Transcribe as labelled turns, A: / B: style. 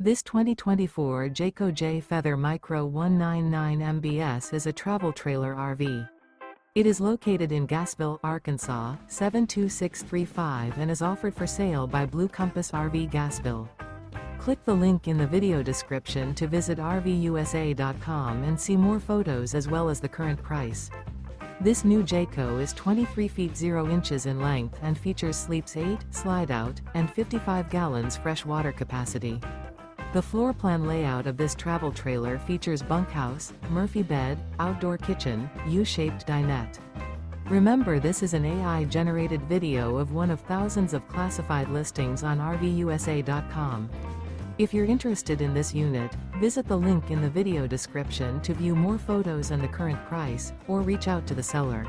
A: This 2024 Jayco Jay Feather Micro 199 MBS is a travel trailer RV. It is located in Gassville, Arkansas, 72635 and is offered for sale by Blue Compass RV Gassville. Click the link in the video description to visit RVUSA.com and see more photos as well as the current price. This new Jayco is 23 feet 0 inches in length and features sleeps 8, slide-out, and 55 gallons fresh water capacity. The floor plan layout of this travel trailer features bunkhouse, Murphy bed, outdoor kitchen, U-shaped dinette. Remember, this is an AI-generated video of one of thousands of classified listings on RVUSA.com. If you're interested in this unit, visit the link in the video description to view more photos and the current price, or reach out to the seller.